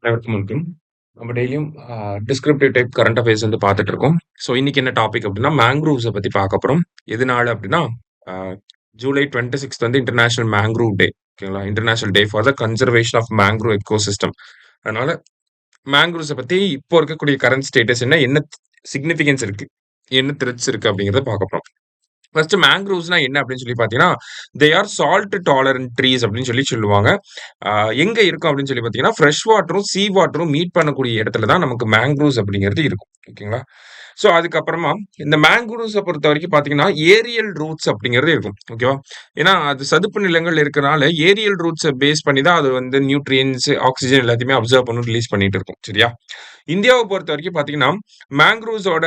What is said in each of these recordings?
அனைவருக்கும் வணக்கம். நம்ம டெய்லியும் டிஸ்கிரிப்டிவ் டைப் கரண்ட் அஃபேர்ஸ் வந்து பார்த்துட்டு இருக்கோம். ஸோ இன்னைக்கு என்ன டாபிக் அப்படின்னா மேங்க்ரூவ்ஸை பத்தி பார்க்க போறோம். எதனால அப்படின்னா ஜூலை 26 வந்து இன்டர்நேஷனல் மேங்க்ரூவ் டே. ஓகேங்களா, international day for the conservation of mangrove ecosystem. அதனால மேங்க்ரூவ்ஸை பத்தி இப்போ இருக்கக்கூடிய கரண்ட் ஸ்டேட்டஸ் என்ன, என்ன சிக்னிஃபிகன்ஸ் இருக்கு, என்ன த்ரெட்ஸ் இருக்கு அப்படிங்கிறத பார்க்க போறோம். ஃபர்ஸ்ட் மேங்க்ரூவ்ஸ்னா என்ன அப்படின்னு சொல்லி பார்த்தீங்கன்னா, they are salt tolerant trees அப்படின்னு சொல்லி சொல்லுவாங்க. எங்க இருக்கும் அப்படின்னு சொல்லி பார்த்தீங்கன்னா, ஃப்ரெஷ் வாட்டரும், சீ வாட்டரும் மீட் பண்ணக்கூடிய இடத்துல தான் நமக்கு மேங்க்ரூவ்ஸ் அப்படிங்கிறது இருக்கும். ஓகேங்களா? ஸோ அதுக்கப்புறமா இந்த மேங்க்ரூவ்ஸை பொறுத்தவரைக்கும் பார்த்தீங்கன்னா, ஏரியல் ரூட்ஸ் அப்படிங்கிறது இருக்கும். ஓகேவா? ஏன்னா அது சதுப்பு நிலங்கள் இருக்கனால ஏரியல் ரூட்ஸை பேஸ் பண்ணி தான் அது வந்து நியூட்ரியன்ஸ், ஆக்ஸிஜன் எல்லாத்தையுமே அப்சர்வ் பண்ணி ரிலீஸ் பண்ணிட்டு இருக்கும். சரியா? இந்தியாவை பொறுத்தவரைக்கும் பார்த்தீங்கன்னா, மேங்க்ரூவ்ஸோட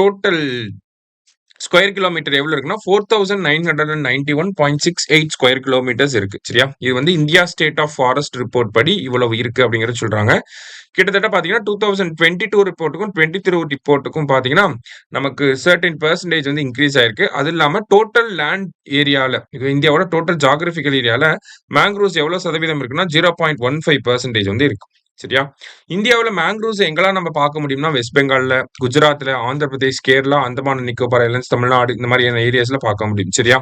டோட்டல் ஸ்கொயர் கிலோமீட்டர் எவ்வளவு இருக்குன்னா 4991.68 ஸ்கொயர் கிலோமீட்டர்ஸ் இருக்கு. சரியா? இது வந்து India state of forest report படி இவ்வளவு இருக்கு அப்படிங்கறது சொல்றாங்க. கிட்டத்தட்ட பாத்தீங்கன்னா 2022 ரிப்போர்ட்டுக்கும் 23 ரிப்போர்ட்டுக்கும் பாத்தீங்கன்னா நமக்கு சர்டன் பெர்சன்டேஜ் வந்து இன்க்ரீஸ் ஆயிருக்கு. அது இல்லாம டோட்டல் லேண்ட் ஏரியால, இது இந்தியாவோட டோட்டல் ஜியோகிராபிக்கல் ஏரியால மேங்க்ரூவ்ஸ் எவ்வளவு சதவீதம் இருக்குன்னா 0.15% வந்து இருக்கு. சரியா? இந்தியாவுல மேங்க்ரூவ்ஸ் எங்கெல்லாம் நம்ம பார்க்க முடியும்னா வெஸ்ட் பெங்கால்ல, குஜராத்ல, ஆந்திர பிரதேஷ், கேரளா, அந்தமான் நிக்கோபார் ஐலண்ட்ஸ், தமிழ்நாடு இந்த மாதிரியான ஏரியாஸ்ல பார்க்க முடியும். சரியா?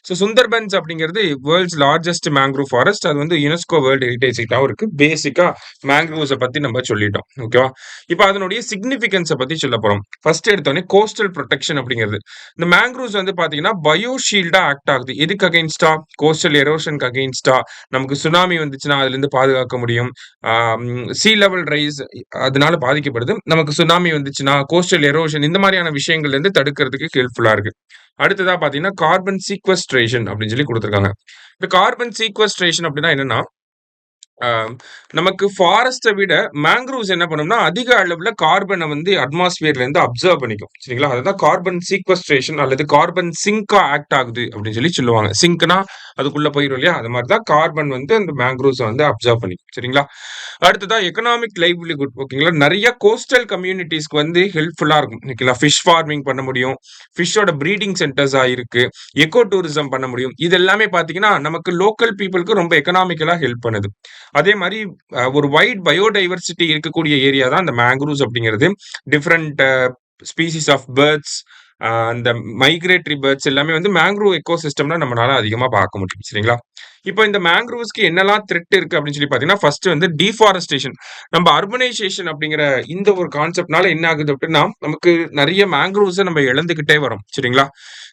ஸோ சுந்தர்பன்ஸ் அப்படிங்கிறது வேர்ல்ட்ஸ் லார்ஜஸ்ட் மேங்க்ரூவ் ஃபாரஸ்ட். அது வந்து யுனெஸ்கோ வேர்ல்டு ஹெரிடேஜ் சைட்டாகவும் இருக்கு. பேசிக்கா மேங்க்ரூவ்ஸை பத்தி நம்ம சொல்லிட்டோம். ஓகேவா? இப்போ அதனுடைய சிக்னிஃபிகன்ஸை பத்தி சொல்ல போறோம். ஃபர்ஸ்ட் எடுத்தோடனே கோஸ்டல் ப்ரொடெக்ஷன் அப்படிங்கிறது, இந்த மேங்க்ரூவ்ஸ் வந்து பாத்தீங்கன்னா பயோஷீல்டா ஆக்ட் ஆகுது. எதுக்கு அகைன்ஸ்டா? கோஸ்டல் எரோஷனுக்கு அகைன்ஸ்டா. நமக்கு சுனாமி வந்துச்சுன்னா அதுல இருந்து பாதுகாக்க முடியும். சீ லெவல் ரைஸ் அதனால பாதிக்கப்படுது. நமக்கு சுனாமி வந்துச்சுன்னா கோஸ்டல் எரோஷன் இந்த மாதிரியான விஷயங்கள்ல இருந்து தடுக்கிறதுக்கு ஹெல்ப்ஃபுல்லா இருக்கு. அடுத்ததா பாத்தீங்கன்னா கார்பன் சீக்வஸ்ட்ரேஷன் அப்படின்னு சொல்லி கொடுத்திருக்காங்க. இந்த கார்பன் சீக்வஸ்ட்ரேஷன் அப்படின்னா என்னன்னா, நமக்கு ஃபாரஸ்ட்டை விட மேங்க்ரூவ்ஸ் என்ன பண்ணும்னா அதிக அளவுல கார்பனை வந்து அட்மாஸ்பியர்ல இருந்து அப்சர்வ் பண்ணிக்கும். சரிங்களா? அதுதான் கார்பன் சீக்வஸ்ட்ரேஷன் அல்லது கார்பன் சிங்கா ஆக்ட் ஆகுது அப்படின்னு சொல்லி சொல்லுவாங்க. சிங்க்னா அதுக்குள்ள போயிடும் இல்லையா? அது மாதிரி தான் கார்பன் வந்து அந்த மேங்க்ரூவ்ஸ் வந்து அப்சர்வ் பண்ணிக்கும். சரிங்களா? அடுத்ததா எக்கனாமிக் லைவ்லிஹுட். ஓகேங்களா? நிறைய கோஸ்டல் கம்யூனிட்டிஸ்க்கு வந்து ஹெல்ப்ஃபுல்லா இருக்கும். ஓகேங்களா? ஃபிஷ் ஃபார்மிங் பண்ண முடியும், ஃபிஷ்ஷோட ப்ரீடிங் சென்டர்ஸா இருக்கு, எக்கோ டூரிசம் பண்ண முடியும். இது எல்லாமே பாத்தீங்கன்னா நமக்கு லோக்கல் பீப்புளுக்கு ரொம்ப எக்கனாமிக்கலா ஹெல்ப் பண்ணுது. அதே மாதிரி ஒரு வைட் பயோடைவர்சிட்டி இருக்கக்கூடிய ஏரியா தான் இந்த மேங்க்ரூவ்ஸ் அப்படிங்கிறது. டிஃப்ரெண்ட் ஸ்பீசிஸ் ஆஃப் பேர்ட்ஸ், அந்த மைக்ரேட்டரி பேர்ட்ஸ் எல்லாமே வந்து மேங்க்ரூவ் எக்கோ சிஸ்டம்ல நம்மளால அதிகமா பார்க்க முடியும். சரிங்களா? இப்போ இந்த மேங்க்ரூவ்ஸ்க்கு என்னெல்லாம் த்ரெட் இருக்கு அப்படின்னு சொல்லி பாத்தீங்கன்னா, ஃபர்ஸ்ட் வந்து டீஃபாரஸ்டேஷன். நம்ம அர்பனைசேஷன் அப்படிங்கிற இந்த ஒரு கான்செப்ட்னால என்ன ஆகுது அப்படின்னா, நமக்கு நிறைய மேங்க்ரூவ்ஸை நம்ம இழந்துகிட்டே வரோம். சரிங்களா?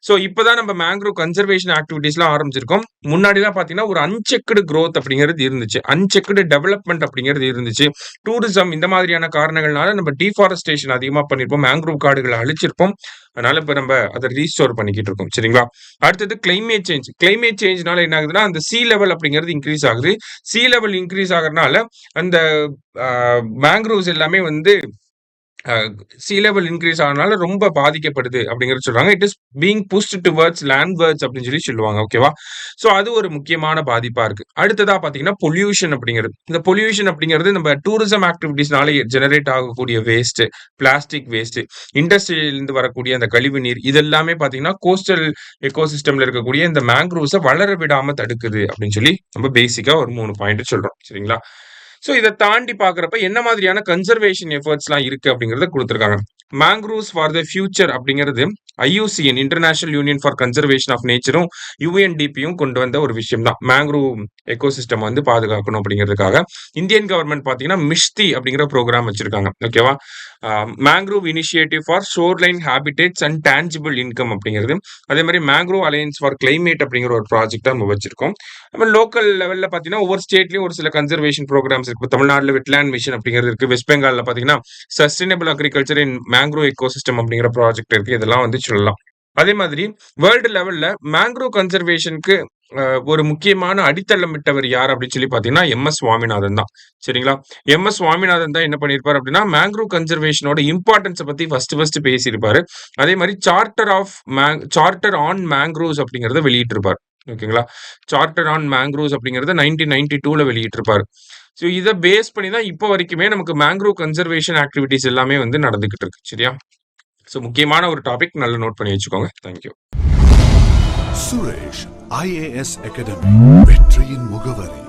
ஸோ இப்பதான் நம்ம மேங்க்ரூவ் கன்சர்வேஷன் ஆக்டிவிட்டிஸ்லாம் ஆரம்பிச்சிருக்கோம். முன்னாடிலாம் பாத்தீங்கன்னா ஒரு அன்செக்டு growth அப்படிங்கிறது இருந்துச்சு, அன்செக்டு டெவலப்மெண்ட் அப்படிங்கிறது இருந்துச்சு. டூரிசம் இந்த மாதிரியான காரணங்கள்னால நம்ம டீஃபாரஸ்டேஷன் அதிகமா பண்ணிருப்போம், மேங்க்ரூவ் காடுகளை அழிச்சிருப்போம். அதனால இப்ப நம்ம அதை ரீஸ்டோர் பண்ணிக்கிட்டு இருக்கோம். சரிங்களா? அடுத்தது கிளைமேட் சேஞ்ச். கிளைமேட் சேஞ்ச்னால என்ன ஆகுதுன்னா அந்த சீ லெவல் அப்படிங்கிறது இன்க்ரீஸ் ஆகுது. சீ லெவல் இன்க்ரீஸ் ஆகுறதுனால அந்த மேங்க்ரூவ்ஸ் எல்லாமே வந்து சீ லெவல் இன்க்ரீஸ் ஆனனால ரொம்ப பாதிக்கப்படுது அப்படிங்கறது சொல்றாங்க. It is being pushed towards landwards அப்படின்னு சொல்லி சொல்லுவாங்க. ஓகேவா? சோ அது ஒரு முக்கியமான பாதிப்பா இருக்கு. அடுத்ததா பாத்தீங்கன்னா பொல்யூஷன் அப்படிங்கிறது. இந்த பொல்யூஷன் அப்படிங்கிறது நம்ம டூரிசம் ஆக்டிவிட்டிஸ்னால ஜெனரேட் ஆகக்கூடிய வேஸ்ட், பிளாஸ்டிக் வேஸ்ட், இண்டஸ்ட்ரியில இருந்து வரக்கூடிய அந்த கழிவு நீர், இதெல்லாமே பாத்தீங்கன்னா கோஸ்டல் எக்கோசிஸ்டம்ல இருக்கக்கூடிய இந்த மேங்க்ரூவ்ஸை வளர விடாம தடுக்குது அப்படின்னு சொல்லி நம்ம பேசிக்கா ஒரு 3 பாயிண்ட் சொல்றோம். சரிங்களா? சோ இதை தாண்டி பாக்குறப்ப என்ன மாதிரியான கன்சர்வேஷன் எஃபர்ட்ஸ்லாம் இருக்கு அப்படிங்கறத கொடுத்திருக்காங்க. மேங்க்ரூவ்ஸ் ஃபார் த ஃபியூச்சர் அப்படிங்கிறது IUCN international union for conservation of நேச்சரும் UNDPயும் கொண்டு வந்த ஒரு விஷயம் தான். மேங்க்ரூவ் எக்கோசிஸ்டம் வந்து பாதுகாக்கணும் அப்படிங்கிறதுக்காக இந்தியன் கவர்மெண்ட் பாத்தீங்கன்னா மிஷ்தி அப்படிங்கிற ப்ரோக்ராம் வச்சிருக்காங்க. ஓகேவா? Mangrove initiative for shoreline habitats and tangible income அப்படிங்கிறது. அதே மாதிரி மேங்க்ரூவ் அலையன்ஸ் ஃபார் கிளைமேட் அப்படிங்கிற ஒரு ப்ராஜெக்ட் தான் நம்ம வச்சிருக்கோம். நம்ம லோக்கல் லெவல்ல பாத்தீங்கன்னா ஒவ்வொரு ஸ்டேட்லயும் ஒரு சில கன்சர்வேஷன் ப்ரோக்ராம்ஸ் இருக்கு. தமிழ்நாடுல வெட்லேண்ட் மிஷன் அப்படிங்கிறது இருக்கு. வெஸ்ட் பெங்கால்ல பாத்தீங்கன்னா சஸ்டைனபிள் அக்ரிகல்ச்சர் இன் மேங்க்ரூவ் எக்கோசிஸ்டம் அப்படிங்கிற ப்ராஜெக்ட் இருக்கு. இதெல்லாம் வந்து சொல்லலாம். அதே மாதிரி வேர்ல்டு லெவல்ல மேங்க்ரூவ் கன்சர்வேஷனுக்கு ஒரு முக்கியமான அடித்தளமிட்டவர் யார் அப்படின்னு சொல்லி பாத்தீங்கன்னா MS சுவாமிநாதன் தான். சரிங்களா? MS சுவாமிநாதன் தான் என்ன பண்ணிருப்பாரு அப்படின்னா மேங்க்ரூவ் கன்சர்வேஷனோட இம்பார்ட்டன்ஸை பத்தி ஃபர்ஸ்ட் பேசியிருப்பாரு. அதே மாதிரி சார்ட்டர் ஆன் மேங்க்ரூவ்ஸ் அப்படிங்கறத வெளியிட்டிருப்பாரு. ஓகேங்களா? சார்ட்டர் ஆன் மேங்க்ரூவ்ஸ் அப்படிங்கறத 1992ல வெளியிட்டிருப்பாரு. சோ இதை பேஸ் பண்ணி தான் இப்போ வரைக்குமே நமக்கு மேங்க்ரூவ் கன்சர்வேஷன் ஆக்டிவிட்டிஸ் எல்லாமே வந்து நடந்துகிட்டு இருக்கு. சரியா? சோ முக்கியமான ஒரு டாபிக், நல்லா நோட் பண்ணி வச்சுக்கோங்க. தேங்க்யூ. சுரேஷ் IAS அகாடமி, வெற்றியின் முகவரி.